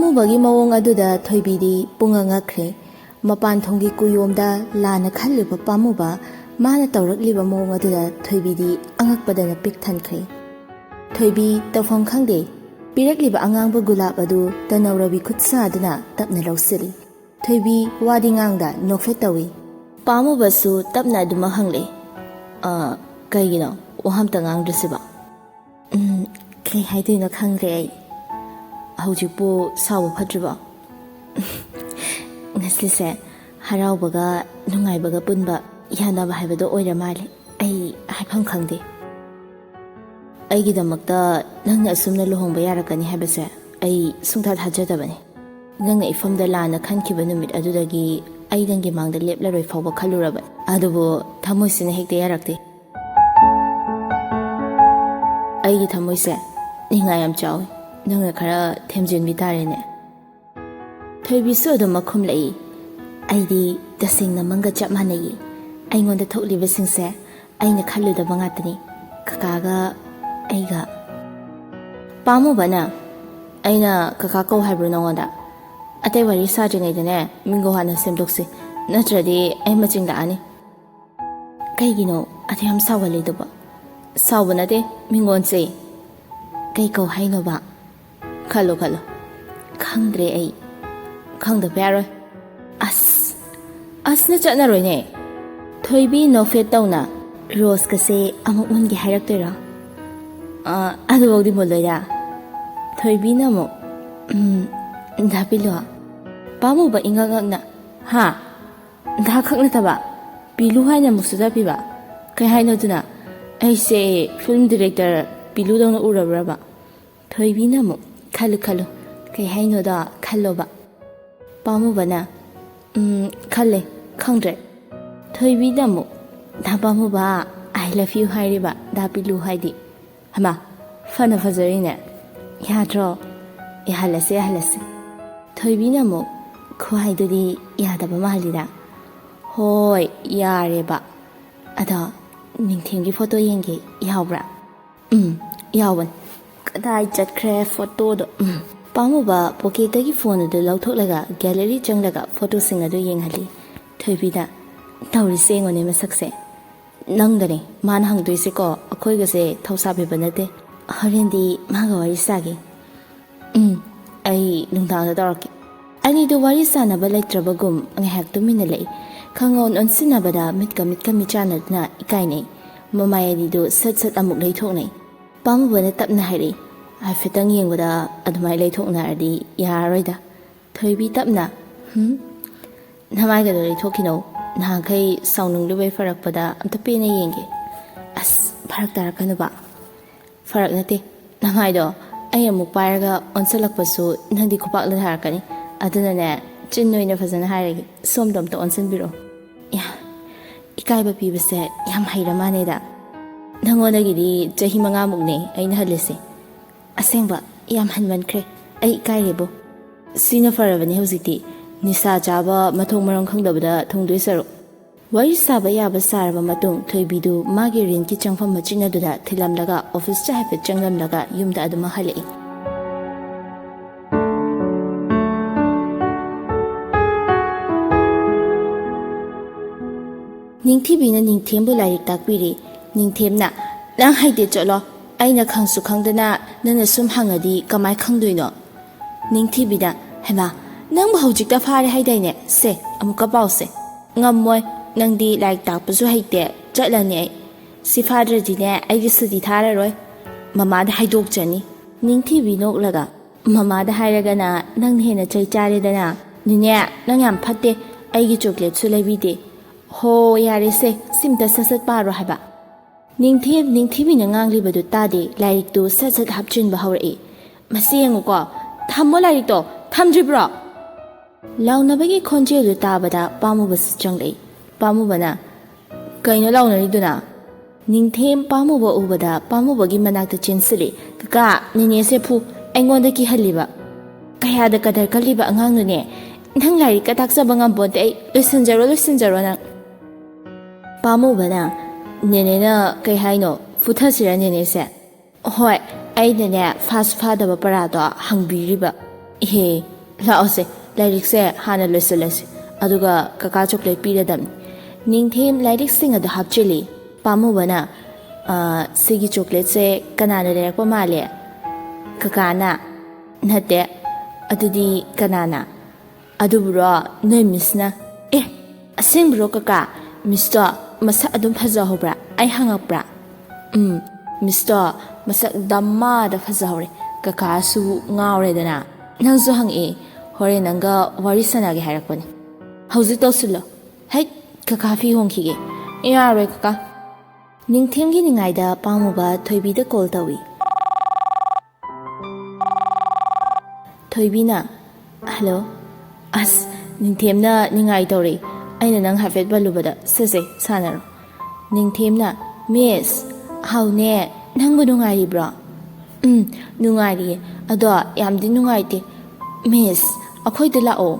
ꯄꯥꯝꯃꯨꯕꯒꯤ ꯃꯑꯣꯡ ꯑꯗꯨꯗ ꯊꯣꯏꯕꯤꯗꯤ ꯄꯨꯡꯉ ꯉꯛꯈ꯭ꯔꯦ꯫ ꯃꯄꯥꯟ ꯊꯣꯡꯒꯤ ꯀꯨꯌꯣꯝꯗ ꯂꯥꯟꯅ ꯈꯜꯂꯤꯕ ꯄꯥꯝꯃꯨꯕ ꯃꯥꯅ ꯇꯧꯔꯛꯂꯤꯕ ꯃꯑꯣꯡ ꯑꯗꯨꯗ ꯊꯣꯏꯕꯤꯗꯤ ꯑꯉꯛꯄꯗꯅ ꯄꯤꯛ ꯊꯟꯈ꯭ꯔꯦ꯫ ꯊꯣꯏꯕꯤ ꯇꯧꯐꯝ ꯈꯪꯗꯦ ꯄꯤꯔꯛꯂꯤꯕ ꯑꯉꯥꯡꯕ ꯒꯨꯂꯥꯞ ꯑꯗꯨ ꯇꯅꯧꯔꯕꯤ ꯈꯨꯠꯁꯥ ꯑꯗꯨꯅ ꯇꯞꯅ ꯂꯧꯁꯤꯜꯂꯤ꯫ ꯊꯣꯏꯕꯤ ꯋꯥꯗꯤ ꯉꯥꯡꯗ ꯅꯣꯛꯐꯦꯠ ꯇꯧꯏ꯫ ꯄꯥꯝꯃꯨꯕꯁꯨ ꯇꯞꯅ ꯑꯗꯨꯃꯛ ꯍꯪꯂꯛꯏ, ꯀꯩꯒꯤꯅꯣ ꯋꯥꯍꯝꯇ ꯉꯥꯡꯗ꯭ꯔꯤꯁꯤꯕꯣ? ꯀꯩ ꯍꯥꯏꯗꯣꯏꯅꯣ ꯈꯪꯗ꯭ꯔꯦ ꯑꯩ꯫ ꯍꯧꯖꯤꯛꯄꯨ ꯁꯥꯎꯕ ꯐꯠꯇ꯭ꯔꯤꯕꯣ? ꯉꯁꯤꯁꯦ ꯍꯔꯥꯎꯕꯒ ꯅꯨꯡꯉꯥꯏꯕꯒ ꯄꯨꯟꯕ ꯌꯥꯅꯕ ꯍꯥꯏꯕꯗꯣ ꯑꯣꯏꯔ ꯃꯥꯜꯂꯦ꯫ ꯑꯩ ꯍꯥꯏꯐꯝ ꯈꯪꯗꯦ꯫ ꯑꯩꯒꯤꯗꯃꯛꯇ ꯅꯪꯅ ꯑꯁꯨꯝꯅ ꯂꯨꯍꯣꯡꯕ ꯌꯥꯔꯛꯀꯅꯤ ꯍꯥꯏꯕꯁꯦ ꯑꯩ ꯁꯨꯡꯊꯥ ꯊꯥꯖꯗꯕꯅꯤ꯫ ꯅꯪꯅ ꯏꯐꯝꯗ ꯂꯥꯟꯅ ꯈꯟꯈꯤꯕ ꯅꯨꯃꯤꯠ ꯑꯗꯨꯗꯒꯤ ꯑꯩ ꯅꯪꯒꯤ ꯃꯥꯡꯗ ꯂꯦꯞꯂꯔꯣꯏ ꯐꯥꯎꯕ ꯈꯜꯂꯨꯔꯕꯅꯤ, ꯑꯗꯨꯕꯨ ꯊꯃꯣꯏꯁꯤꯅ ꯍꯦꯛꯇ ꯌꯥꯔꯛꯇꯦ꯫ ꯑꯩꯒꯤ ꯊꯃꯣꯏꯁꯦ ꯅꯤꯡꯉꯥꯏ ꯌꯥꯝ ꯆꯥꯎꯏ, ꯅꯪꯅ ꯈꯔ ꯊꯦꯝꯖꯤꯟꯕꯤ ꯇꯥꯔꯦꯅꯦ꯫ ꯊꯣꯏꯕꯤꯁꯨ ꯑꯗꯨꯝꯃꯛ ꯈꯨꯝꯂꯛꯏ, ꯑꯩꯗꯤ ꯇꯁꯦꯡꯅ ꯃꯪꯒ ꯆꯞ ꯃꯥꯟꯅꯩꯌꯦ꯫ ꯑꯩꯉꯣꯟꯗ ꯊꯣꯛꯂꯤꯕꯁꯤꯡꯁꯦ ꯑꯩꯅ ꯈꯜꯂꯨꯗꯕ ꯉꯥꯛꯇꯅꯤ, ꯀꯀꯥꯒ ꯑꯩꯒ꯫ ꯄꯥꯝꯃꯨꯕꯅ, ꯑꯩꯅ ꯀꯀꯥ ꯀꯧ ꯍꯥꯏꯕ꯭ꯔꯣ ꯅꯉꯣꯟꯗ? ꯑꯇꯩ ꯋꯥꯔꯤ ꯁꯥꯗ꯭ꯔꯤꯉꯩꯗꯅꯦ ꯃꯤꯡꯒꯧ ꯍꯥꯟꯅ ꯁꯦꯝꯗꯣꯛꯁꯤ, ꯅꯠꯇ꯭ꯔꯗꯤ ꯑꯩ ꯃꯆꯤꯡ ꯂꯥꯛꯑꯅꯤ꯫ ꯀꯩꯒꯤꯅꯣ ꯑꯗꯨ ꯌꯥꯝ ꯁꯥꯎꯒꯠꯂꯤꯗꯨꯕꯣ? ꯁꯥꯎꯕ ꯅꯠꯇꯦ, ꯃꯤꯡꯒꯣꯟꯁꯦ꯫ ꯀꯩ ꯀꯧ ꯍꯥꯏꯅꯣꯕ? ꯈꯜꯂꯣ ꯈꯜꯂꯣ꯫ ꯈꯪꯗ꯭ꯔꯦ ꯑꯩ꯫ ꯈꯪꯗꯕ ꯌꯥꯔꯣꯏ꯫ ꯑꯁꯅ ꯆꯠꯅꯔꯣꯏꯅꯦ꯫ ꯊꯣꯏꯕꯤ ꯅꯣꯛꯐꯦꯠ ꯇꯧꯅ, ꯔꯣꯁꯀꯁꯦ ꯑꯃꯨꯛ ꯃꯨꯟꯒꯦ ꯍꯥꯏꯔꯛꯇꯣꯏꯔꯣ? ꯑꯗꯨꯐꯥꯎꯗꯤ ꯃꯨꯜꯂꯣꯏꯗ꯫ ꯊꯣꯏꯕꯤꯅ ꯑꯃꯨꯛ, ꯙꯥ ꯄꯤꯂꯨ? ꯄꯥꯝꯃꯨꯕ ꯏꯉꯛ ꯉꯛꯅ, ꯍꯥ? ꯙꯥ ꯈꯛ ꯅꯠꯇꯕ ꯄꯤꯂꯨ ꯍꯥꯏꯅ ꯑꯃꯨꯛꯁꯨ ꯆꯠꯄꯤꯕ? ꯀꯩ ꯍꯥꯏꯅꯣ ꯑꯗꯨꯅ? ꯑꯩꯁꯦ ꯐꯤꯜꯝ ꯗꯤꯔꯦꯛꯇꯔ ꯄꯤꯂꯨꯗꯧꯅ ꯎꯔꯕ꯭ꯔꯕ? ꯊꯣꯏꯕꯤꯅ ꯑꯃꯨꯛ, ꯈꯜꯂꯨ ꯀꯩ ꯍꯥꯏꯅꯣꯗꯣ ꯈꯜꯂꯣꯕ꯫ ꯄꯥꯝꯃꯨꯕꯅ, ꯈꯜꯂꯦ, ꯈꯪꯗ꯭ꯔꯦ꯫ ꯊꯣꯏꯕꯤꯅ ꯑꯃꯨꯛ, ꯙꯥ ꯄꯥꯝꯃꯨꯕ ꯑꯥꯏ ꯂꯚ ꯌꯨ ꯍꯥꯏꯔꯤꯕ ꯙꯥ ꯄꯤꯂꯨ ꯍꯥꯏꯗꯤ꯫ ꯍꯩꯃꯥ, ꯐꯅ ꯐꯖꯔꯤꯅꯦ꯫ ꯌꯥꯗ꯭ꯔꯣ? ꯌꯥꯍꯜꯂꯁꯦ꯫ ꯊꯣꯏꯕꯤꯅ ꯑꯃꯨꯛ, ꯈꯨꯍꯥꯏꯗꯨꯗꯤ ꯌꯥꯗꯕ ꯃꯥꯜꯂꯤꯗ꯫ ꯍꯣꯏ ꯌꯥꯔꯦꯕ, ꯑꯗꯣ ꯅꯤꯡꯊꯦꯝꯒꯤ ꯐꯣꯇꯣ ꯌꯦꯡꯒꯦ, ꯌꯥꯎꯕ꯭ꯔꯥ? ꯌꯥꯎꯕꯅꯤ꯫ ꯀꯗꯥꯏ ꯆꯠꯈ꯭ꯔꯦ ꯐꯣꯇꯣꯗꯣ? ꯄꯥꯝꯃꯨꯕ ꯄꯣꯀꯦꯠꯇꯒꯤ ꯐꯣꯟ ꯑꯗꯨ ꯂꯧꯊꯣꯛꯂꯒ ꯒꯦꯂꯔꯤ ꯆꯪꯂꯒ ꯐꯣꯇꯣꯁꯤꯡ ꯑꯗꯨ ꯌꯦꯡꯍꯜꯂꯤ꯫ ꯊꯣꯏꯕꯤꯗ, ꯇꯧꯔꯤꯁꯦ ꯌꯦꯡꯉꯣꯅꯦ ꯃꯁꯛꯁꯦ꯫ ꯅꯪꯗꯅꯦ ꯃꯥꯅ ꯍꯪꯗꯣꯏꯁꯦꯀꯣ, ꯑꯩꯈꯣꯏꯒꯁꯦ ꯊꯧꯁꯥꯕꯤꯕ ꯅꯠꯇꯦ꯫ ꯍꯣꯔꯦꯟꯗꯤ ꯃꯥꯒ ꯋꯥꯔꯤ ꯁꯥꯒꯦ꯫ ꯑꯩ ꯅꯨꯡꯗꯥꯡꯗ ꯇꯧꯔꯛꯀꯦ꯫ ꯑꯅꯤꯗꯨ ꯋꯥꯔꯤ ꯁꯥꯅꯕ ꯂꯩꯇ꯭ꯔꯕꯒꯨꯝ ꯉꯥꯏꯍꯥꯛ ꯇꯨꯃꯤꯟꯅ ꯂꯩ꯫ ꯈꯪꯉꯣꯟ ꯑꯣꯟꯁꯤꯟꯅꯕꯗ ꯃꯤꯠꯀ ꯃꯤꯆꯥꯟꯅꯗꯨꯅ ꯏꯀꯥꯏꯅꯩ꯫ ꯃꯃꯥꯏ ꯑꯅꯤꯗꯨ ꯁꯠ ꯑꯃꯨꯛ ꯂꯩꯊꯣꯛꯅꯩ꯫ ꯄꯥꯝꯃꯨꯕꯅ ꯇꯞꯅ ꯍꯥꯏꯔꯛꯏ, ꯍꯥꯏꯐꯦꯠꯇꯪ ꯌꯦꯡꯕꯗ ꯑꯗꯨꯃꯥꯏꯅ ꯂꯩꯊꯣꯛꯅꯔꯗꯤ ꯌꯥꯔꯔꯣꯏꯗ꯫ ꯊꯣꯏꯕꯤ ꯇꯞꯅ, ꯅꯃꯥꯏꯒꯗꯣ ꯂꯩꯊꯣꯛꯈꯤꯅꯣ, ꯅꯍꯥꯟꯈꯩ ꯁꯥꯎꯅꯤꯡꯂꯨꯕꯩ ꯐꯔꯛꯄꯗ ꯑꯝꯇ ꯄꯦꯟꯅ ꯌꯦꯡꯒꯦ꯫ ꯐꯔꯛ ꯇꯥꯔꯛꯀꯅꯨꯕ꯫ ꯐꯔꯛ ꯅꯠꯇꯦ, ꯅꯃꯥꯏꯗꯣ ꯑꯩ ꯑꯃꯨꯛ ꯄꯥꯏꯔꯒ ꯑꯣꯟꯁꯤꯜꯂꯛꯄꯁꯨ ꯅꯪꯗꯤ ꯈꯨꯄꯥꯛꯅ ꯊꯥꯔꯛꯀꯅꯤ꯫ ꯑꯗꯨꯅꯅꯦ ꯆꯤꯟ ꯑꯣꯏꯅ ꯐꯖꯅ ꯍꯥꯏꯔꯒꯦ, ꯁꯣꯝꯗ ꯑꯝꯇ ꯑꯣꯟꯁꯤꯟꯕꯤꯔꯛꯑꯣ꯫ ꯏꯀꯥꯏꯕ ꯄꯤꯕꯁꯦ ꯌꯥꯝ ꯍꯩꯔ ꯃꯥꯅꯦꯗ꯫ ꯅꯪꯉꯣꯟꯗꯒꯤꯗꯤ ꯆꯍꯤ 5ꯃꯨꯛꯅꯦ ꯑꯩꯅ ꯍꯜꯂꯤꯁꯦ꯫ ꯑꯁꯦꯡꯕ ꯌꯥꯝ ꯍꯟꯃꯟꯈ꯭ꯔꯦ, ꯑꯩ ꯏꯀꯥꯏꯔꯦꯕꯣ꯫ ꯁꯤꯅ ꯐꯔꯕꯅꯤ ꯍꯧꯖꯤꯛꯇꯤ, ꯅꯤꯁꯥ ꯆꯥꯕ ꯃꯊꯣꯡ ꯃꯔꯝ ꯈꯪꯗꯕꯗ ꯊꯨꯡꯗꯣꯏ ꯁꯔꯨꯛ꯫ ꯋꯥꯔꯤ ꯁꯥꯕ ꯌꯥꯕ ꯁꯥꯔꯕ ꯃꯇꯨꯡ ꯊꯣꯏꯕꯤꯗꯨ ꯃꯥꯒꯤ ꯔꯦꯟꯠꯀꯤ ꯆꯪꯐꯝ ꯃꯆꯤꯟ ꯑꯗꯨꯗ ꯊꯤꯜꯂꯝꯂꯒ ꯑꯣꯐꯤꯁꯇ ꯍꯥꯏꯐꯦꯠ ꯆꯪꯂꯝꯂꯒ ꯌꯨꯝꯗ ꯑꯗꯨꯃꯛ ꯍꯜꯂꯛꯏ꯫ ꯅꯤꯡꯊꯤꯕꯤꯅ ꯅꯤꯡꯊꯦꯝꯕꯨ ꯂꯥꯏꯔꯤꯛ ꯇꯥꯛꯄꯤꯔꯤ꯫ ꯅꯤꯡꯊꯦꯝꯅ, ꯅꯪ ꯍꯩꯇꯦ ꯆꯠꯂꯣ, ꯑꯩꯅ ꯈꯪꯁꯨ ꯈꯪꯗꯅ ꯅꯪꯅ ꯁꯨꯝ ꯍꯪꯉꯗꯤ ꯀꯃꯥꯏ ꯈꯪꯗꯣꯏꯅꯣ? ꯅꯤꯡꯊꯤꯕꯤꯅ, ꯍꯩꯃꯥ, ꯅꯪꯕꯨ ꯍꯧꯖꯤꯛꯇ ꯐꯥꯔꯦ ꯍꯥꯏꯗꯥꯏꯅꯦ, ꯁꯦ ꯑꯃꯨꯛꯀ ꯄꯥꯎꯁꯦ꯫ ꯉꯝꯃꯣꯏ, ꯅꯪꯗꯤ ꯂꯥꯏꯔꯤꯛ ꯇꯥꯛꯄꯁꯨ ꯍꯩꯇꯦ, ꯆꯠꯂꯅꯤ ꯑꯩ꯫ ꯁꯤ ꯐꯥꯗ꯭ꯔꯗꯤꯅꯦ ꯑꯩꯒꯤ ꯁꯨꯇꯤ ꯊꯥꯔꯔꯣꯏ, ꯃꯃꯥꯗ ꯍꯥꯏꯗꯣꯛꯆꯅꯤ꯫ ꯅꯤꯡꯊꯤꯕꯤ ꯅꯣꯛꯂꯒ, ꯃꯃꯥꯗ ꯍꯥꯏꯔꯒꯅ ꯅꯪꯅ ꯍꯦꯟꯅ ꯆꯩ ꯆꯥꯔꯦꯗꯅ꯫ ꯅꯤꯅꯦ, ꯅꯪ ꯌꯥꯝ ꯐꯠꯇꯦ, ꯑꯩꯒꯤ ꯆꯣꯀ꯭ꯂꯦꯠꯁꯨ ꯂꯩꯕꯤꯗꯦ꯫ ꯍꯣ ꯌꯥꯔꯦꯁꯦ, ꯁꯤꯝꯇ ꯁꯠ ꯄꯥꯔꯣ ꯍꯥꯏꯕ꯫ ꯅꯤꯡꯊꯤꯕꯤꯅ ꯉꯥꯡꯂꯤꯕꯗꯨ ꯇꯥꯗꯦ, ꯂꯥꯏꯔꯤꯛꯇꯨ ꯁꯠ ꯍꯥꯞꯆꯤꯟꯕ ꯍꯧꯔꯛꯏ꯫ ꯃꯁꯤ ꯌꯦꯡꯉꯨꯀꯣ, ꯊꯝꯃꯣ ꯂꯥꯏꯔꯤꯛꯇꯣ, ꯊꯝꯗ꯭ꯔꯤꯕ꯭ꯔꯣ? ꯂꯥꯎꯅꯕꯒꯤ ꯈꯣꯟꯖꯦꯜꯗꯨ ꯇꯥꯕꯗ ꯄꯥꯝꯃꯨꯕꯁꯨ ꯆꯪꯂꯛꯏ꯫ ꯄꯥꯝꯃꯨꯕꯅ, ꯀꯩꯅꯣ ꯂꯥꯎꯅꯔꯤꯗꯨꯅ? ꯅꯤꯡꯊꯦꯝ ꯄꯥꯝꯃꯨꯕ ꯎꯕꯗ ꯄꯥꯝꯃꯨꯕꯒꯤ ꯃꯅꯥꯛꯇ ꯆꯦꯟꯁꯤꯜꯂꯤ꯫ ꯀꯀꯥ, ꯅꯤꯅꯦꯁꯦ ꯐꯨ, ꯑꯩꯉꯣꯟꯗ ꯀꯤꯍꯜꯂꯤꯕ꯫ ꯀꯌꯥꯗ ꯀꯗꯔ ꯀꯜꯂꯤꯕ ꯑꯉꯥꯡꯅꯣꯅꯦ, ꯅꯪ ꯂꯥꯏꯔꯤꯛꯀ ꯇꯥꯛꯆꯕ ꯉꯝꯄꯣꯟꯇꯦ ꯑꯩ, ꯂꯣꯏꯁꯤꯟꯖꯔꯣ ꯅꯪ꯫ ꯄꯥꯝꯃꯨꯕꯅ, ꯅꯦꯅꯦꯅ ꯀꯩ ꯍꯥꯏꯅꯣ, ꯐꯨꯊꯁꯤꯔ ꯅꯦꯅꯦꯁꯦ? ꯍꯣꯏ, ꯑꯩꯅꯅꯦ ꯐꯥꯁꯨ ꯐꯥꯗꯕ ꯄꯔꯥꯗꯣ ꯍꯪꯕꯤꯔꯤꯕ꯫ ꯏꯍꯦ, ꯂꯥꯛꯑꯣꯁꯦ ꯂꯥꯏꯔꯤꯛꯁꯦ ꯍꯥꯟꯅ ꯂꯣꯏꯁꯤꯜꯂꯁꯤ ꯑꯗꯨꯒ ꯀꯀꯥ ꯆꯣꯀ꯭ꯂꯦꯠ ꯄꯤꯔꯗꯝꯅꯤ ꯅꯤꯡꯊꯦꯝ ꯂꯥꯏꯔꯤꯛꯁꯤꯡ ꯑꯗꯨ ꯍꯥꯞꯆꯤꯜꯂꯤ ꯄꯥꯝꯃꯨꯕꯅ ꯁꯤꯒꯤ ꯆꯣꯀ꯭ꯂꯦꯠꯁꯦ ꯀꯅꯥꯅ ꯂꯩꯔꯛꯄ ꯃꯥꯜꯂꯦ ꯀꯀꯥꯅ ꯅꯠꯇꯦ ꯑꯗꯨꯗꯤ ꯀꯅꯥꯅ ꯑꯗꯨꯕꯨꯔꯣ ꯅꯣꯏ ꯃꯤꯁꯅ ꯑꯦ ꯑꯁꯦꯡꯕꯔꯣ ꯀꯀꯥ ꯃꯤꯁꯇꯣ ꯃꯁꯛ ꯑꯗꯨꯝ ꯐꯖꯍꯧꯕ꯭ꯔꯥ ꯑꯩ ꯍꯪꯉꯛꯄ꯭ꯔꯥ ꯃꯤꯁꯇꯣ ꯃꯁꯛ ꯗꯝꯃꯥꯗ ꯐꯖꯍꯧꯔꯦ ꯀꯀꯥꯁꯨ ꯉꯥꯎꯔꯦꯗꯅ ꯅꯪꯁꯨ ꯍꯪꯉꯛꯑꯦ ꯍꯣꯔꯦꯟ ꯅꯪꯒ ꯋꯥꯔꯤ ꯁꯥꯟꯅꯒꯦ ꯍꯥꯏꯔꯛꯄꯅꯦ ꯍꯧꯖꯤꯛ ꯇꯧꯁꯤꯜꯂꯣ ꯍꯩꯠ ꯀꯀꯥ ꯐꯤ ꯍꯣꯡꯈꯤꯒꯦ ꯌꯥꯔꯣꯏ ꯀꯀꯥ ꯅꯤꯡꯊꯦꯝꯒꯤ ꯅꯤꯡꯉꯥꯏꯗ ꯄꯥꯝꯃꯨꯕ ꯊꯣꯏꯕꯤꯗ ꯀꯣꯜ ꯇꯧꯏ ꯊꯣꯏꯕꯤꯅ ꯍꯜꯂꯣ ꯑꯁ ꯅꯤꯡꯊꯦꯝꯅ ꯅꯤꯡꯉꯥꯏ ꯇꯧꯔꯛꯏ ꯑꯩꯅ ꯅꯪ ꯍꯥꯏꯐꯦꯠ ꯄꯜꯂꯨꯕꯗ ꯁꯦ ꯁꯥꯟꯅꯔꯣ ꯅꯤꯡꯊꯦꯝꯅ ꯃꯤꯁ ꯍꯥꯎꯅꯦ ꯅꯪꯕꯨ ꯅꯨꯡꯉꯥꯏꯔꯤꯕ꯭ꯔꯣ ꯅꯨꯡꯉꯥꯏꯔꯤꯌꯦ ꯑꯗꯣ ꯌꯥꯝꯗꯤ ꯅꯨꯡꯉꯥꯏꯇꯦ ꯃꯤꯁ ꯑꯩꯈꯣꯏꯗ ꯂꯥꯛꯑꯣ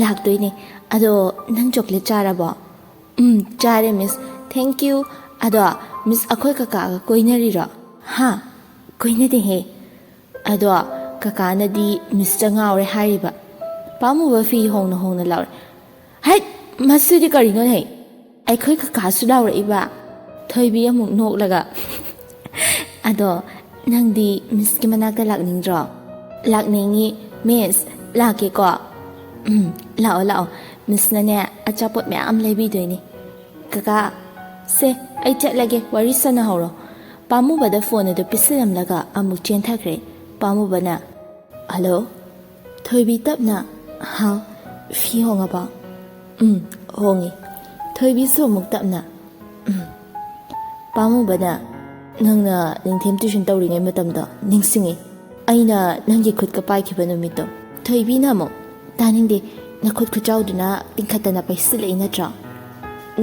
ꯂꯥꯛꯇꯣꯏꯅꯦ ꯑꯗꯣ ꯅꯪ ꯆꯣꯀ꯭ꯂꯦꯠ ꯆꯥꯔꯕꯣ ꯆꯥꯔꯦ ꯃꯤꯁ ꯊꯦꯡꯛ ꯌꯨ ꯑꯗꯣ ꯃꯤꯁ ꯑꯩꯈꯣꯏ ꯀꯀꯥꯒ ꯀꯣꯏꯅꯔꯤꯔꯣ ꯍꯥ ꯀꯣꯏꯅꯗꯦꯍꯦ ꯑꯗꯣ ꯀꯀꯥꯅꯗꯤ ꯃꯤꯁꯇ ꯉꯥꯎꯔꯦ ꯍꯥꯏꯔꯤꯕ ꯄꯥꯝꯃꯨꯕ ꯐꯤ ꯍꯣꯡꯅ ꯍꯣꯡꯅ ꯂꯥꯎꯔꯦ ꯍꯩꯠ ꯃꯁꯤꯗꯤ ꯀꯔꯤꯅꯣꯅꯦ ꯑꯩꯈꯣꯏ ꯀꯀꯥꯁꯨ ꯂꯥꯎꯔꯛꯏꯕ ꯊꯣꯏꯕꯤ ꯑꯃꯨꯛ ꯅꯣꯛꯂꯒ ꯑꯗꯣ ꯅꯪꯗꯤ ꯃꯤꯁꯀꯤ ꯃꯅꯥꯛꯇ ꯂꯥꯛꯅꯤꯡꯗ꯭ꯔꯣ ꯂꯥꯛꯅꯤꯡꯉꯤ ꯃꯤꯁ ꯂꯥꯛꯀꯦꯀꯣ ꯂꯥꯛꯑꯣ ꯃꯤꯁꯅꯅꯦ ꯑꯆꯥꯄꯣꯠ ꯃꯌꯥꯝ ꯂꯩꯕꯤꯗꯣꯏꯅꯤ ꯀꯀꯥ ꯁꯦ ꯑꯩ ꯆꯠꯂꯒꯦ ꯋꯥꯔꯤ ꯁꯥꯟꯅꯍꯧꯔꯣ ꯄꯥꯝꯃꯨꯕꯗ ꯐꯣꯟ ꯑꯗꯨ ꯄꯤꯁꯤꯜꯂꯝꯂꯒ ꯑꯃꯨꯛ ꯆꯦꯟꯊꯈ꯭ꯔꯦ ꯄꯥꯝꯃꯨꯕꯅ ꯍꯜꯂꯣ ꯊꯣꯏꯕꯤ ꯇꯞꯅ ꯍꯥꯎ ꯐꯤ ꯍꯣꯡꯉꯕꯣ ꯍꯣꯡꯉꯤ ꯊꯣꯏꯕꯤꯁꯨ ꯑꯃꯨꯛ ꯇꯞꯅ ꯄꯥꯝꯃꯨꯕꯅ ꯅꯪꯅ ꯅꯤꯡꯊꯦꯝ ꯇ꯭ꯌꯨꯁꯟ ꯇꯧꯔꯤꯉꯩ ꯃꯇꯝꯗꯣ ꯅꯤꯡꯁꯤꯡꯉꯤ ꯑꯩꯅ ꯅꯪꯒꯤ ꯈꯨꯠꯀ ꯄꯥꯏꯈꯤꯕ ꯅꯨꯃꯤꯠꯇꯣ ꯊꯣꯏꯕꯤꯅ ꯑꯃꯨꯛ ꯇꯥꯅꯤꯡꯗꯦ ꯅꯈꯨꯠ ꯈꯨꯆꯥꯎꯗꯨꯅ ꯇꯤꯡꯈꯠꯇꯅ ꯄꯩꯁꯤꯜꯂꯛꯏ ꯅꯠꯇ꯭ꯔꯣ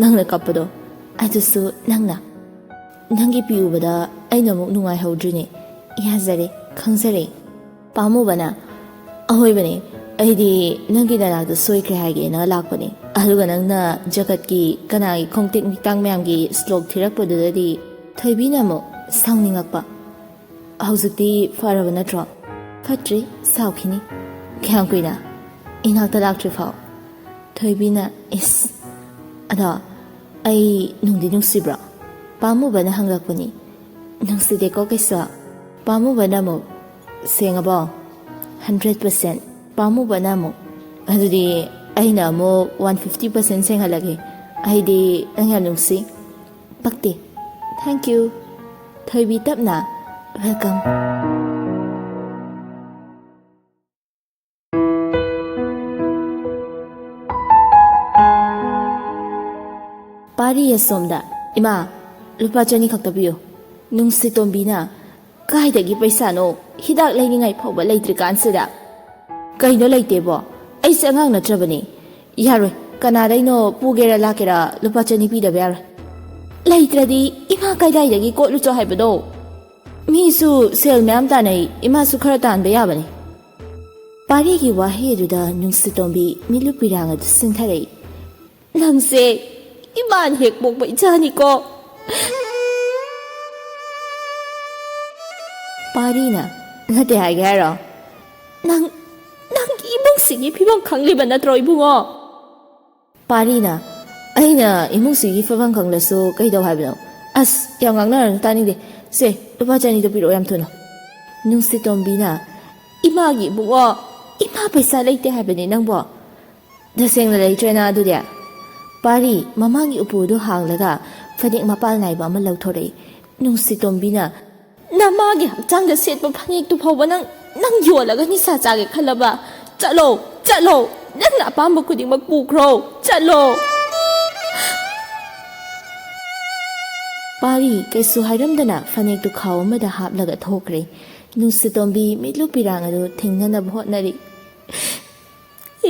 ꯅꯪꯅ ꯀꯞꯄꯗꯣ ꯑꯗꯨꯁꯨ ꯅꯪꯒꯤ ꯄꯤ ꯎꯕꯗ ꯑꯩꯅ ꯑꯃꯨꯛ ꯅꯨꯡꯉꯥꯏꯍꯧꯗ꯭ꯔꯤꯅꯦ ꯌꯥꯖꯔꯦ ꯈꯪꯖꯔꯦ ꯄꯥꯝꯃꯨꯕꯅ ꯑꯍꯣꯏꯕꯅꯦ ꯑꯩꯗꯤ ꯅꯪꯒꯤ ꯅꯅꯥꯛꯇ ꯁꯣꯏꯈ꯭ꯔꯦ ꯍꯥꯏꯒꯦꯅ ꯂꯥꯛꯄꯅꯦ ꯑꯗꯨꯒ ꯅꯪꯅ ꯖꯒꯠꯀꯤ ꯀꯅꯥꯒꯤ ꯈꯣꯡꯇꯦꯛ ꯃꯤꯇꯥꯡ ꯃꯌꯥꯝꯒꯤ ꯁ꯭ꯂꯣꯛ ꯊꯤꯔꯛꯄꯗꯨꯗꯗꯤ ꯊꯣꯏꯕꯤꯅ ꯑꯃꯨꯛ ꯁꯥꯎꯅꯤꯡꯉꯛꯄ ꯍꯧꯖꯤꯛꯇꯤ ꯐꯔꯕ ꯅꯠꯇ꯭ꯔꯣ ꯐꯠꯇ꯭ꯔꯤ ꯁꯥꯎꯈꯤꯅꯤ ꯀꯌꯥꯝ ꯀꯨꯏꯅ ꯏꯅꯥꯛꯇ ꯂꯥꯛꯇ꯭ꯔꯤ ꯐꯥꯎ ꯊꯣꯏꯕꯤꯅ ꯏꯁ ꯑꯗꯣ ꯑꯩ ꯅꯨꯡꯗꯤ ꯅꯨꯡꯁꯤꯕ꯭ꯔꯣ ꯄꯥꯝꯃꯨꯕꯅ ꯍꯪꯂꯛꯄꯅꯤ ꯅꯨꯡꯁꯤꯗꯦꯀꯣ ꯀꯩꯁꯨ ꯄꯥꯝꯃꯨꯕꯅ ꯑꯃꯨꯛ ꯁꯦꯡꯉꯕꯣ 100% ꯄꯥꯝꯃꯨꯕꯅ ꯑꯃꯨꯛ ꯑꯗꯨꯗꯤ ꯑꯩꯅ ꯑꯃꯨꯛ 150% ꯁꯦꯡꯍꯜꯂꯒꯦ ꯑꯩꯗꯤ ꯅꯪ ꯌꯥꯝ ꯅꯨꯡꯁꯤ ꯄꯛꯇꯦ ꯊꯦꯡꯛ ꯌꯨ ꯊꯣꯏꯕꯤ ꯇꯞꯅ ꯋꯦꯜꯀꯝ ꯄꯥꯔꯤ ꯑꯁꯣꯝꯗ ꯏꯃꯥ ꯂꯨꯄꯥ 200 ꯈꯛꯇ ꯄꯤꯌꯨ ꯅꯨꯡꯁꯤꯇꯣꯝꯕꯤꯅ ꯀꯥꯏꯗꯒꯤ ꯄꯩꯁꯥꯅꯣ ꯍꯤꯗꯥꯛ ꯂꯩꯅꯤꯡꯉꯥꯏ ꯐꯥꯎꯕ ꯂꯩꯇ꯭ꯔꯤꯀꯥꯟꯁꯤꯗ ꯀꯩꯅꯣ ꯂꯩꯇꯦꯕꯣ ꯑꯩꯁꯦ ꯑꯉꯥꯡ ꯅꯠꯇ꯭ꯔꯕꯅꯤ ꯌꯥꯔꯣꯏ ꯀꯅꯥꯗꯩꯅꯣ ꯄꯨꯒꯦꯔꯥ ꯂꯥꯛꯀꯦꯔꯥ ꯂꯨꯄꯥ 200 ꯄꯤꯗꯕ ꯌꯥꯔꯣꯏ ꯂꯩꯇ꯭ꯔꯗꯤ ꯏꯃꯥ ꯀꯗꯥꯏꯗꯒꯤ ꯀꯣꯠꯂꯨꯆꯣ ꯍꯥꯏꯕꯗꯣ ꯃꯤꯁꯨ ꯁꯦꯜ ꯃꯌꯥꯝ ꯇꯥꯟꯅꯩ ꯏꯃꯥꯁꯨ ꯈꯔ ꯇꯥꯟꯕ ꯌꯥꯕꯅꯤ ꯄꯥꯔꯤꯒꯤ ꯋꯥꯍꯩ ꯑꯗꯨꯗ ꯅꯨꯡꯁꯤꯇꯣꯝꯕꯤ ꯃꯤꯠꯂꯨ ꯄꯤꯔꯥꯡ ꯑꯗꯨ ꯁꯤꯡꯊꯔꯛꯏ ꯅꯪꯁꯦ ꯏꯃꯥꯅ ꯍꯦꯛ ꯄꯣꯛꯄ ꯏꯆꯥꯅꯤꯀꯣ ꯄꯥꯔꯤꯅ ꯅꯠꯇꯦ ꯍꯥꯏꯒꯦ ꯍꯥꯏꯔꯣ ꯅꯪꯒꯤ ꯏꯃꯨꯡꯁꯤꯒꯤ ꯐꯤꯕꯝ ꯈꯪꯂꯤꯕ ꯅꯠꯇ꯭ꯔꯣ ꯏꯕꯨꯡꯉꯣ ꯄꯥꯔꯤꯅ ꯑꯩꯅ ꯏꯃꯨꯡꯁꯤꯒꯤ ꯐꯤꯕꯝ ꯈꯪꯂꯁꯨ ꯀꯩꯗꯧ ꯍꯥꯏꯕꯅꯣ ꯑꯁ ꯌꯥꯝ ꯉꯥꯡꯅꯔꯅꯨ ꯇꯥꯅꯤꯡꯗꯦ ꯁꯦ ꯂꯨꯄꯥ 200ꯗꯣ ꯄꯤꯔꯛꯑꯣ ꯌꯥꯝ ꯊꯨꯅ ꯅꯨꯡꯁꯤꯇꯣꯝꯕꯤꯅ ꯏꯃꯥꯒꯤ ꯏꯕꯨꯡꯉꯣ ꯏꯃꯥ ꯄꯩꯁꯥ ꯂꯩꯇꯦ ꯍꯥꯏꯕꯅꯤ ꯅꯪꯕꯣ ꯇꯁꯦꯡꯅ ꯂꯩꯇ꯭ꯔꯦꯅ ꯑꯗꯨꯗꯤ ꯄꯥꯔꯤ ꯃꯃꯥꯒꯤ ꯎꯄꯨꯗꯨ ꯍꯥꯡꯂꯒ ꯐꯅꯦꯛ ꯃꯄꯥꯜ ꯅꯥꯏꯕ ꯑꯃ ꯂꯧꯊꯣꯔꯛꯏ ꯅꯨꯡꯁꯤꯇꯣꯝꯕꯤꯅ ꯅꯃꯥꯒꯤ ꯍꯛꯆꯥꯡꯗ ꯁꯦꯠꯄ ꯐꯅꯦꯛꯇꯨ ꯐꯥꯎꯕ ꯅꯪ ꯌꯣꯜꯂꯒ ꯅꯤꯁꯥ ꯆꯥꯒꯦ ꯈꯜꯂꯕ ꯆꯠꯂꯣ ꯅꯪꯅ ꯑꯄꯥꯝꯕ ꯈꯨꯗꯤꯡꯃꯛ ꯄꯨꯈ꯭ꯔꯣ ꯆꯠꯂꯣ ꯄꯥꯔꯤ ꯀꯩꯁꯨ ꯍꯥꯏꯔꯝꯗꯅ ꯐꯅꯦꯛꯇꯨ ꯈꯥꯎ ꯑꯃꯗ ꯍꯥꯞꯂꯒ ꯊꯣꯛꯈ꯭ꯔꯦ ꯅꯨꯡꯁꯤꯇꯣꯝꯕꯤ ꯃꯤꯠꯂꯨ ꯄꯤꯔꯥꯡ ꯑꯗꯨ ꯊꯦꯡꯅꯅꯕ ꯍꯣꯠꯅꯔꯤ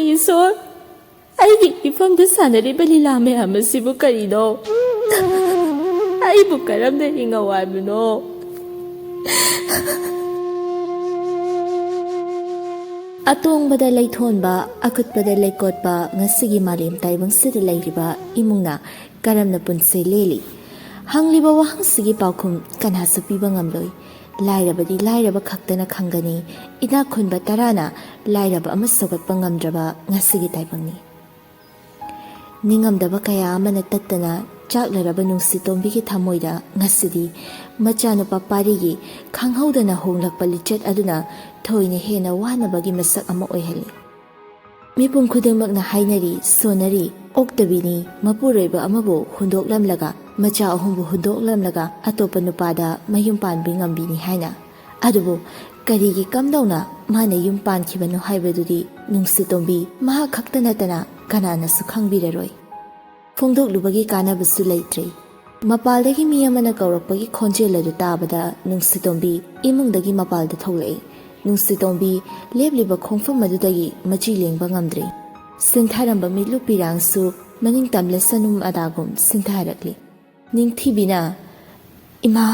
ꯏꯁꯣꯔ ꯑꯩꯒꯤ ꯏꯐꯝꯗ ꯁꯥꯟꯅꯔꯤꯕ ꯂꯤꯂꯥ ꯃꯌꯥꯝ ꯑꯁꯤꯕꯨ ꯀꯔꯤꯅꯣ ꯑꯩꯕꯨ ꯀꯔꯝꯅ ꯍꯤꯡꯉꯧ ꯍꯥꯏꯕꯅꯣ ꯑꯇꯣꯡꯕꯗ ꯂꯩꯊꯣꯟꯕ ꯑꯀꯨꯠꯄꯗ ꯂꯩꯀꯣꯠꯄ ꯉꯁꯤꯒꯤ ꯃꯥꯂꯦꯝ ꯇꯥꯏꯕꯪꯁꯤꯗ ꯂꯩꯔꯤꯕ ꯏꯃꯨꯡꯅ ꯀꯔꯝꯅ ꯄꯨꯟꯁꯤ ꯂꯦꯜꯂꯤ ꯍꯪꯂꯤꯕ ꯋꯥꯍꯪꯁꯤꯒꯤ ꯄꯥꯎꯈꯨꯝ ꯀꯅꯥꯁꯨ ꯄꯤꯕ ꯉꯝꯂꯣꯏ ꯂꯥꯏꯔꯕꯗꯤ ꯂꯥꯏꯔꯕ ꯈꯛꯇꯅ ꯈꯪꯒꯅꯤ, ꯏꯅꯥꯛ ꯈꯨꯟꯕ ꯇꯔꯥꯅ ꯂꯥꯏꯔꯕ ꯑꯃ ꯁꯧꯒꯠꯄ ꯉꯝꯗ꯭ꯔꯕ ꯉꯁꯤꯒꯤ ꯇꯥꯏꯕꯪꯅꯤ꯫ ꯅꯤꯡꯉꯝꯗꯕ ꯀꯌꯥ ꯑꯃꯅ ꯇꯠꯇꯅ ꯆꯥꯛꯂꯔꯕ ꯅꯨꯡꯁꯤꯇꯣꯝꯕꯤꯒꯤ ꯊꯃꯣꯏꯗ ꯉꯁꯤꯗꯤ ꯃꯆꯥꯅꯨꯄꯥ ꯄꯥꯔꯤꯒꯤ ꯈꯪꯍꯧꯗꯅ ꯍꯣꯡꯂꯛꯄ ꯂꯤꯆꯠ ꯑꯗꯨꯅ ꯊꯣꯏꯅ ꯍꯦꯟꯅ ꯋꯥꯅꯕꯒꯤ ꯃꯁꯛ ꯑꯃ ꯑꯣꯏꯍꯜꯂꯤ꯫ ꯃꯤꯄꯨꯝ ꯈꯨꯗꯤꯡꯃꯛꯅ ꯍꯥꯏꯅꯔꯤ, ꯁꯣꯟꯅꯔꯤ, ꯑꯣꯛꯇꯕꯤꯅꯤ ꯃꯄꯨꯔꯣꯏꯕ ꯑꯃꯕꯨ ꯍꯨꯟꯗꯣꯛꯂꯝꯂꯒ, ꯃꯆꯥ 3ꯕꯨ ꯍꯨꯟꯗꯣꯛꯂꯝꯂꯒ ꯑꯇꯣꯞꯄ ꯅꯨꯄꯥꯗ ꯃꯌꯨꯝ ꯄꯥꯟꯕꯤ ꯉꯝꯕꯤꯅꯤ ꯍꯥꯏꯅ꯫ ꯑꯗꯨꯕꯨ ꯀꯔꯤꯒꯤ ꯀꯝꯗꯧꯅ ꯃꯥꯅ ꯌꯨꯝ ꯄꯥꯟꯈꯤꯕꯅꯣ ꯍꯥꯏꯕꯗꯨꯗꯤ ꯅꯨꯡꯁꯤꯇꯣꯝꯕꯤ ꯃꯍꯥꯛ ꯈꯛꯇ ꯅꯠꯇꯅ ꯀꯅꯥꯅꯁꯨ ꯈꯪꯕꯤꯔꯔꯣꯏ꯫ ꯐꯣꯡꯗꯣꯛꯂꯨꯕꯒꯤ ꯀꯥꯟꯅꯕꯁꯨ ꯂꯩꯇ꯭ꯔꯦ꯫ ꯃꯄꯥꯜꯗꯒꯤ ꯃꯤ ꯑꯃꯅ ꯀꯧꯔꯛꯄꯒꯤ ꯈꯣꯟꯖꯦꯜ ꯑꯗꯨ ꯇꯥꯕꯗ ꯅꯨꯡꯁꯤꯇꯣꯝꯕꯤ ꯏꯃꯨꯡꯗꯒꯤ ꯃꯄꯥꯜꯗ ꯊꯣꯛꯂꯛꯏ꯫ ꯅꯨꯡꯁꯤꯇꯣꯝꯕꯤ ꯂꯦꯞꯂꯤꯕ ꯈꯣꯡꯐꯝ ꯑꯗꯨꯗꯒꯤ ꯃꯆꯤ ꯂꯦꯡꯕ ꯉꯝꯗ꯭ꯔꯤ꯫ ꯁꯤꯟꯊꯔꯝꯕ ꯃꯤꯠꯂꯨ ꯄꯤꯔꯥꯡꯁꯨ ꯃꯅꯤꯡ ꯇꯝꯂ ꯁꯅꯨꯝ ꯑꯗꯥꯒꯨꯝ ꯁꯤꯟꯊꯔꯛꯂꯤ꯫ ꯅꯤꯡꯊꯤꯕꯤꯅ "ꯏꯃꯥ"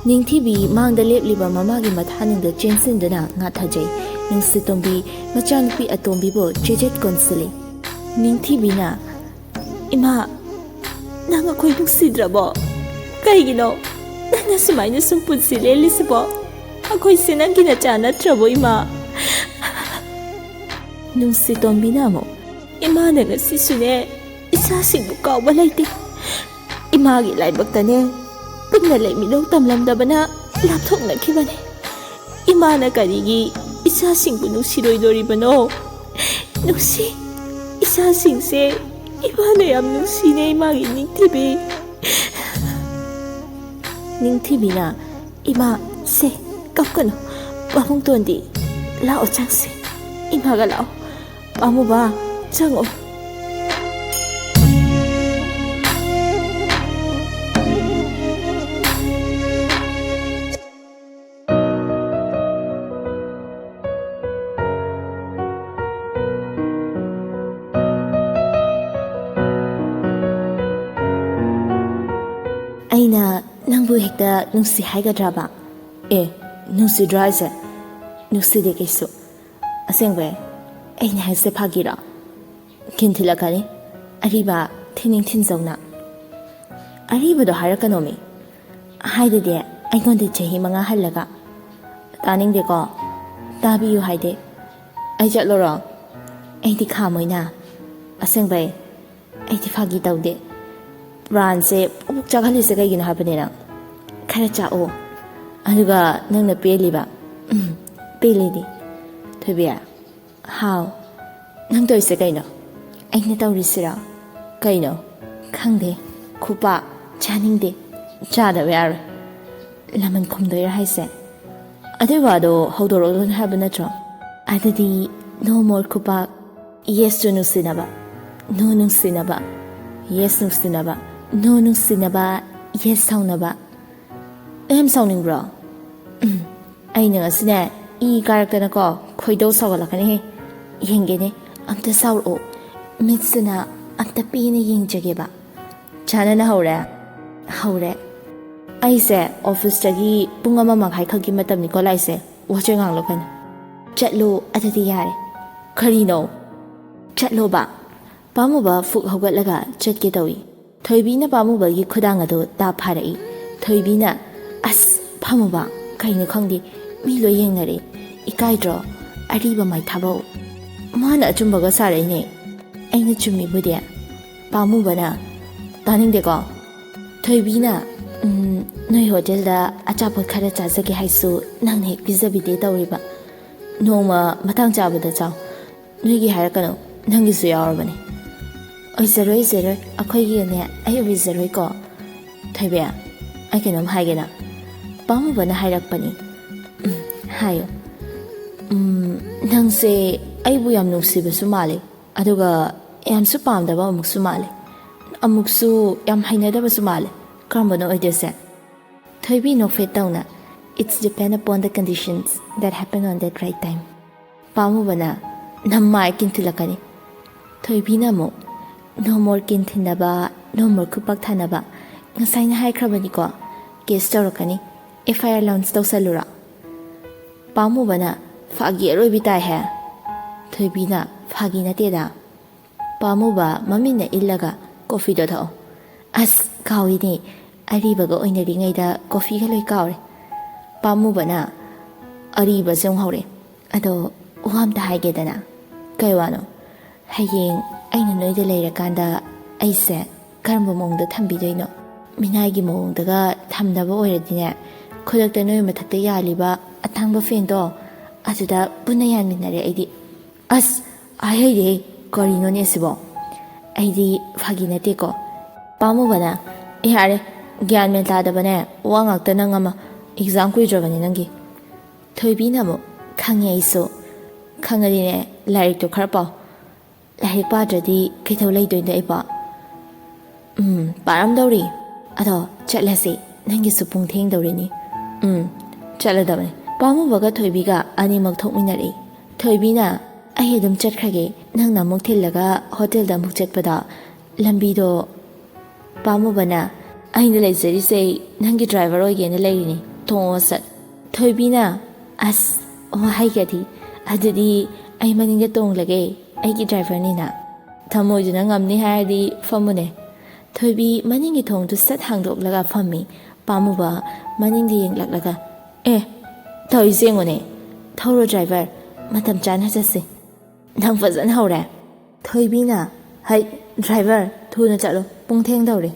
ꯅꯤꯡꯊꯤꯕꯤ ꯃꯥꯡꯗ ꯂꯦꯞꯂꯤꯕ ꯃꯃꯥꯒꯤ ꯃꯊꯥꯅꯤꯡꯗ ꯆꯦꯟꯁꯤꯟꯗꯨꯅ ꯉꯥꯊꯖꯩ꯫ ꯅꯨꯡꯁꯤꯇꯣꯝꯕꯤ ꯃꯆꯥꯅꯨꯄꯤ ꯑꯇꯣꯝꯕꯤꯕꯨ ꯆꯦꯖꯦꯠ ꯀꯣꯟꯁꯤꯜꯂꯤ꯫ ꯅꯤꯡꯊꯤꯕꯤꯅ "ꯏꯃꯥ, ꯅꯪ ꯑꯩꯈꯣꯏ ꯅꯨꯡꯁꯤꯗ꯭ꯔꯕꯣ? ꯀꯩꯒꯤꯅꯣ ꯅꯪꯅ ꯁꯨꯃꯥꯏꯅ ꯁꯨꯝ ꯄꯨꯟꯁꯤ ꯂꯦꯜꯂꯤꯁꯤꯕꯣ? ꯑꯩꯈꯣꯏꯁꯦ ꯅꯪꯒꯤ ꯅꯆꯥ ꯅꯠꯇ꯭ꯔꯕꯣ ꯏꯃꯥ?" ꯅꯨꯡꯁꯤꯇꯣꯝꯕꯤꯅ ꯑꯃꯨꯛ "ꯏꯃꯥꯅ ꯉꯁꯤꯁꯨꯅꯦ ꯏꯆꯥꯁꯤꯡꯕꯨ ꯀꯥꯎꯕ ꯂꯩꯇꯦ꯫ ꯏꯃꯥꯒꯤ ꯂꯥꯏꯕꯛꯇꯅꯦ ꯄꯨꯟꯅ ꯂꯩꯃꯤꯟꯅꯧ ꯇꯝꯂꯝꯗꯕꯅ ꯂꯥꯞꯊꯣꯛꯅꯈꯤꯕꯅꯦ꯫ ꯏꯃꯥꯅ ꯀꯔꯤꯒꯤ ꯏꯆꯥꯁꯤꯡꯕꯨ ꯅꯨꯡꯁꯤꯔꯣꯏꯗꯣꯔꯤꯕꯅꯣ? ꯅꯨꯡꯁꯤ, ꯏꯆꯥꯁꯤꯡꯁꯦ ꯏꯃꯥꯅ ꯌꯥꯝ ꯅꯨꯡꯁꯤꯅꯦ ꯏꯃꯥꯒꯤ ꯅꯤꯡꯊꯤꯕꯤ." ꯅꯤꯡꯊꯤꯕꯤꯅ "ꯏꯃꯥ, ꯁꯦ ꯀꯞꯀꯅꯨ, ꯄꯥꯕꯨꯡꯇꯣꯟꯗꯤ ꯂꯥꯛꯑꯣ ꯆꯪꯁꯤ, ꯏꯃꯥꯒ ꯂꯥꯛꯑꯣ, ꯄꯥꯃꯨꯕ ꯆꯪꯉꯣ." ꯑꯩꯅ ꯅꯪꯕꯨ ꯍꯦꯛꯇ ꯅꯨꯡꯁꯤ ꯍꯥꯏꯒꯗ꯭ꯔꯕ? ꯅꯨꯡꯁꯤꯗ꯭ꯔꯣ ꯍꯥꯏꯁꯦ? ꯅꯨꯡꯁꯤꯗꯦ ꯀꯩꯁꯨ. ꯑꯁꯦꯡꯕꯩ ꯑꯩꯅ ꯍꯥꯏꯁꯦ ꯐꯥꯒꯤꯔꯣ? ꯀꯤꯟ ꯊꯤꯜꯂꯛꯀꯅꯤ, ꯑꯔꯤꯕ ꯊꯤꯅꯤꯡ ꯊꯤꯟꯖꯧꯅ. ꯑꯔꯤꯕꯗꯣ ꯍꯥꯏꯔꯛꯀꯅꯣꯃꯤ. ꯍꯥꯏꯗꯗꯤ ꯑꯩꯉꯣꯟꯗ ꯆꯍꯤ 5 ꯍꯜꯂꯒ. ꯇꯥꯅꯤꯡꯗꯦꯀꯣ, ꯇꯥꯕꯤꯌꯨ ꯍꯥꯏꯗꯦ. ꯑꯩ ꯆꯠꯂꯣꯔꯣ? ꯑꯩꯗꯤ ꯈꯥꯝꯃꯣꯏꯅ. ꯑꯁꯦꯡꯕꯩ ꯑꯩꯗꯤ ꯐꯥꯒꯤ ꯇꯧꯗꯦ. ꯄ꯭ꯔꯥꯟꯁꯦ ꯄꯨꯛ ꯆꯥꯛꯍꯜꯂꯤꯁꯦ ꯀꯩꯒꯤꯅꯣ ꯍꯥꯏꯕꯅꯤ ꯅꯪ? ꯈꯔ ꯆꯥꯛꯑꯣ. ꯑꯗꯨꯒ ꯅꯪꯅ ꯄꯦꯜꯂꯤꯕ. ꯄꯦꯜꯂꯤꯗꯤ. ꯊꯣꯏꯕꯤ, ꯍꯥꯎ, ꯅꯪ ꯇꯧꯔꯤꯁꯦ ꯀꯩꯅꯣ? ꯑꯩꯅ ꯇꯧꯔꯤꯁꯤꯔꯣ? ꯀꯩꯅꯣ? ꯈꯪꯗꯦ. ꯈꯨꯄꯥꯛ ꯆꯥꯅꯤꯡꯗꯦ. ꯆꯥꯗꯕ ꯌꯥꯔꯣꯏ. ꯂꯃꯟ ꯈꯨꯝꯗꯣꯏꯔꯥ ꯍꯥꯏꯁꯦ? ꯑꯗꯨꯏ ꯋꯥꯗꯣ ꯍꯧꯗꯣꯔꯛꯑꯣꯅ ꯍꯥꯏꯕ ꯅꯠꯇ꯭ꯔꯣ? ꯑꯗꯨꯗꯤ ꯅꯣ ꯃꯣꯔ ꯈꯨꯄꯥꯛ. ꯌꯦꯁ ꯇꯨ ꯅꯨꯡꯁꯤꯅꯕ, ꯅꯣ ꯅꯨꯡꯁꯤꯅꯕ. ꯌꯦꯁ ꯅꯨꯡꯁꯤꯅꯕ, ꯅꯣ ꯅꯨꯡꯁꯤꯅꯕ. ꯌꯦꯁ ꯁꯥꯎꯅꯕ. ꯌꯥꯝ ꯁꯥꯎꯅꯤꯡꯕ꯭ꯔꯣ? ꯑꯩꯅ ꯉꯁꯤꯅꯦ ꯏ ꯀꯥꯔꯛꯇꯅꯀꯣ ꯈꯣꯏꯗꯧ ꯁꯥꯎꯒꯠꯂꯛꯀꯅꯤꯍꯦ. ꯌꯦꯡꯒꯦꯅꯦ, ꯑꯝꯇ ꯁꯥꯎꯔꯛꯑꯣ. ꯃꯤꯠꯁꯤꯅ ꯑꯝꯇ ꯄꯦꯅ ꯌꯦꯡꯖꯒꯦꯕ. ꯆꯥꯅꯅ ꯍꯧꯔꯦ? ꯍꯧꯔꯦ. ꯑꯩꯁꯦ ꯑꯣꯐꯤꯁꯇꯒꯤ ꯄꯨꯡ 1.5 ꯈꯛꯀꯤ ꯃꯇꯝꯅꯤꯀꯣ ꯂꯥꯛꯏꯁꯦ. ꯋꯥꯆꯦ ꯉꯥꯡꯂꯛꯀꯅꯤ. ꯆꯠꯂꯣ ꯑꯗꯨꯗꯤ ꯌꯥꯔꯦ. ꯀꯔꯤꯅꯣ? ꯆꯠꯂꯣꯕ. ꯄꯥꯝꯃꯨꯕ ꯐꯨꯛ ꯍꯧꯒꯠꯂꯒ ꯆꯠꯀꯦ ꯇꯧꯏ. ꯊꯣꯏꯕꯤꯅ ꯄꯥꯝꯃꯨꯕꯒꯤ ꯈꯨꯗꯥꯡ ꯑꯗꯨ ꯇꯥꯞ ꯐꯥꯔꯛꯏ. ꯊꯣꯏꯕꯤꯅ "ꯑꯁ ꯄꯥꯝꯃꯨꯕ, ꯀꯩꯅꯣ ꯈꯪꯗꯦ, ꯃꯤ ꯂꯣꯏ ꯌꯦꯡꯅꯔꯦ. ꯏꯀꯥꯏꯗ꯭ꯔꯣ? ꯑꯔꯤꯕ ꯃꯥꯏꯊꯥꯕꯧ." ꯃꯥꯅ ꯑꯆꯨꯝꯕꯒ ꯁꯥꯔꯛꯏꯅꯦ. ꯑꯩꯅ ꯆꯨꯝꯃꯤꯕꯨꯗꯤ. ꯄꯥꯝꯃꯨꯕꯅ "ꯇꯥꯅꯤꯡꯗꯦꯀꯣ." ꯊꯣꯏꯕꯤꯅ "ꯅꯣꯏ ꯍꯣꯇꯦꯜꯗ ꯑꯆꯥꯄꯣꯠ ꯈꯔ ꯆꯥꯖꯒꯦ ꯍꯥꯏꯁꯨ ꯅꯪꯅ ꯍꯦꯛ ꯄꯤꯖꯕꯤꯗꯦ ꯇꯧꯔꯤꯕ. ꯅꯣꯡꯃ ꯃꯇꯥꯡ ꯆꯥꯕꯗ ꯆꯥꯎ. ꯅꯣꯏꯒꯤ ꯍꯥꯏꯔꯛꯀꯅꯨ, ꯅꯪꯒꯤꯁꯨ ꯌꯥꯎꯔꯕꯅꯦ." "ꯑꯣꯏꯖꯔꯣꯏ ꯑꯣꯏꯖꯔꯣꯏ, ꯑꯩꯈꯣꯏꯒꯤꯅꯦ ꯑꯩ ꯑꯣꯏꯖꯔꯣꯏꯀꯣ." ꯊꯣꯏꯕꯤ, ꯑꯩ ꯀꯩꯅꯣꯝ ꯍꯥꯏꯒꯦꯅ. ꯄꯥꯝꯃꯨꯕꯅ ꯍꯥꯏꯔꯛꯄꯅꯤ. ꯍꯥꯏꯌꯨ. ꯅꯪꯁꯦ ꯑꯩꯕꯨ ꯌꯥꯝ ꯅꯨꯡꯁꯤꯕꯁꯨ ꯃꯥꯜꯂꯦ, ꯑꯗꯨꯒ ꯌꯥꯝꯁꯨ ꯄꯥꯝꯗꯕ ꯑꯃꯨꯛꯁꯨ ꯃꯥꯜꯂꯦ, ꯑꯃꯨꯛꯁꯨ ꯌꯥꯝ ꯍꯩꯅꯗꯕꯁꯨ ꯃꯥꯜꯂꯦ. ꯀꯔꯝꯕꯅꯣ ꯑꯣꯏꯗꯣꯏꯁꯦ? ꯊꯣꯏꯕꯤ ꯅꯣꯛꯐꯦꯠ ꯇꯧꯅ "It's depend upon the conditions that happen on that right time." ꯄꯥꯝꯃꯨꯕꯅ ꯅꯃꯥꯏ ꯀꯤꯟꯊꯤꯜꯂꯛꯀꯅꯤ. ꯊꯣꯏꯕꯤꯅ ꯑꯃꯨꯛ "ꯅꯣ ꯃꯣꯔ ꯀꯤꯟꯊꯤꯟꯅꯕ, ꯅꯣ ꯃꯣꯔ ꯈꯨꯄꯥꯛ ꯊꯥꯅꯕ. ꯉꯁꯥꯏꯅ ꯍꯥꯏꯈ꯭ꯔꯕꯅꯤꯀꯣ, ꯀꯦꯁ ꯇꯧꯔꯛꯀꯅꯤ. FIR ꯂꯥꯎꯟꯁ ꯇꯧꯁꯜꯂꯨꯔꯣ?" ꯄꯥꯝꯃꯨꯕꯅ "ꯐꯥꯒꯤ ꯑꯔꯣꯏꯕꯤ ꯇꯥꯏꯍꯦ." ꯊꯣꯏꯕꯤꯅ ꯐꯥꯒꯤ ꯅꯠꯇꯦꯗ ꯄꯥꯝꯃꯨꯕ ꯃꯃꯤꯠꯅ ꯏꯜꯂꯒ ꯀꯣꯐꯤꯗꯣ ꯊꯛꯑꯣ ꯑꯁ ꯀꯥꯎꯏꯅꯦ ꯑꯔꯤꯕꯒ ꯑꯣꯏꯅꯔꯤꯉꯩꯗ ꯀꯣꯐꯤꯒ ꯂꯣꯏ ꯀꯥꯎꯔꯦ ꯄꯥꯝꯃꯨꯕꯅ ꯑꯔꯤꯕꯁꯨ ꯍꯧꯔꯦ ꯑꯗꯣ ꯋꯥ ꯑꯝꯇ ꯍꯥꯏꯒꯦꯗꯅ ꯀꯩ ꯋꯥꯅꯣ ꯍꯌꯦꯡ ꯑꯩꯅ ꯅꯣꯏꯗ ꯂꯩꯔꯀꯥꯟꯗ ꯑꯩꯁꯦ ꯀꯔꯝꯕ ꯃꯑꯣꯡꯗ ꯊꯝꯕꯤꯗꯣꯏꯅꯣ ꯃꯤꯅꯥꯏꯒꯤ ꯃꯑꯣꯡꯗꯒ ꯊꯝꯅꯕ ꯑꯣꯏꯔꯗꯤꯅꯦ ꯈꯨꯗꯛꯇ ꯅꯣꯏ ꯃꯊꯛꯇ ꯌꯥꯜꯂꯤꯕ ꯑꯊꯥꯡꯕ ꯐꯦꯟꯗꯣ ꯑꯗꯨꯗ ꯄꯨꯟꯅ ꯌꯥꯟꯃꯤꯟꯅꯔꯦ ꯑꯩꯗꯤ ꯑꯁ ꯍꯥꯏꯍꯩꯗꯦ ꯀꯔꯤꯅꯣꯅꯦ ꯁꯤꯕꯣ ꯑꯩꯗꯤ ꯐꯥꯒꯤ ꯅꯠꯇꯦꯀꯣ ꯄꯥꯝꯃꯨꯕꯅ ꯌꯥꯔꯦ ꯒ꯭ꯌꯥꯟ ꯃꯦꯟ ꯇꯥꯗꯕꯅꯦ ꯋꯥ ꯉꯥꯛꯇ ꯅꯪ ꯑꯃ ꯑꯦꯛꯖꯥꯝ ꯀꯨꯏꯗ꯭ꯔꯕꯅꯤ ꯅꯪꯒꯤ ꯊꯣꯏꯕꯤꯅ ꯑꯃꯨꯛ ꯈꯪꯉꯦ ꯑꯩꯁꯨ ꯈꯪꯉꯗꯤꯅꯦ ꯂꯥꯏꯔꯤꯛꯇꯣ ꯈꯔ ꯄꯥꯎ ꯂꯥꯏꯔꯤꯛ ꯄꯥꯗ꯭ꯔꯗꯤ ꯀꯩꯗꯧ ꯂꯩꯗꯣꯏꯅꯣ ꯑꯩꯕꯣ ꯄꯥꯔꯝꯗꯧꯔꯤ ꯑꯗꯣ ꯆꯠꯂꯁꯤ ꯅꯪꯒꯤꯁꯨ ꯄꯨꯡ ꯊꯦꯡꯗꯧꯔꯤꯅꯤ ꯆꯠꯂꯗꯕꯅꯤ ꯄꯥꯝꯃꯨꯕꯒ ꯊꯣꯏꯕꯤꯒ ꯑꯅꯤꯃꯛ ꯊꯣꯛꯃꯤꯟꯅꯔꯛꯏ ꯊꯣꯏꯕꯤꯅ ꯑꯩ ꯑꯗꯨꯝ ꯆꯠꯈ꯭ꯔꯒꯦ ꯅꯪꯅ ꯑꯃꯨꯛ ꯊꯤꯜꯂꯒ ꯍꯣꯇꯦꯜꯗ ꯑꯃꯨꯛ ꯆꯠꯄꯗ ꯂꯝꯕꯤꯗꯣ ꯄꯥꯝꯃꯨꯕꯅ ꯑꯩꯅ ꯂꯩꯖꯔꯤꯁꯦ ꯅꯪꯒꯤ ꯗ꯭ꯔꯥꯏꯚꯔ ꯑꯣꯏꯒꯦꯅ ꯂꯩꯔꯤꯅꯤ ꯊꯣꯡꯉꯣ ꯆꯠ ꯊꯣꯏꯕꯤꯅ ꯑꯁ ꯍꯥꯏꯒꯗꯤ ꯑꯗꯨꯗꯤ ꯑꯩ ꯃꯅꯤꯡꯗ ꯇꯣꯡꯂꯒꯦ ꯑꯩꯒꯤ ꯗ꯭ꯔꯥꯏꯚꯔꯅꯤꯅ ꯊꯃꯣꯏꯗꯨꯅ ꯉꯝꯅꯤ ꯍꯥꯏꯔꯗꯤ ꯐꯝꯃꯨꯅꯦ ꯊꯣꯏꯕꯤ ꯃꯅꯤꯡꯒꯤ ꯊꯣꯡꯗꯨ ꯁꯠ ꯍꯥꯡꯗꯣꯛꯂꯒ ꯐꯝꯃꯤ ꯄꯥꯝꯃꯨꯕ ꯃꯅꯤꯡꯗ ꯌꯦꯡꯂꯛꯂꯒ ꯇꯧꯔꯤꯁꯦ ꯌꯦꯡꯉꯨꯅꯦ ꯊꯧꯔꯣ ꯗ꯭ꯔꯥꯏꯚꯔ ꯃꯇꯝ ꯆꯥꯅ ꯆꯠꯁꯤ ꯅꯪ ꯐꯖꯅ ꯍꯧꯔꯦ ꯊꯣꯏꯕꯤꯅ ꯍꯩ ꯗ꯭ꯔꯥꯏꯚꯔ ꯊꯨꯅ ꯆꯠꯂꯣ ꯄꯨꯡ ꯊꯦꯡꯗꯧꯔꯦ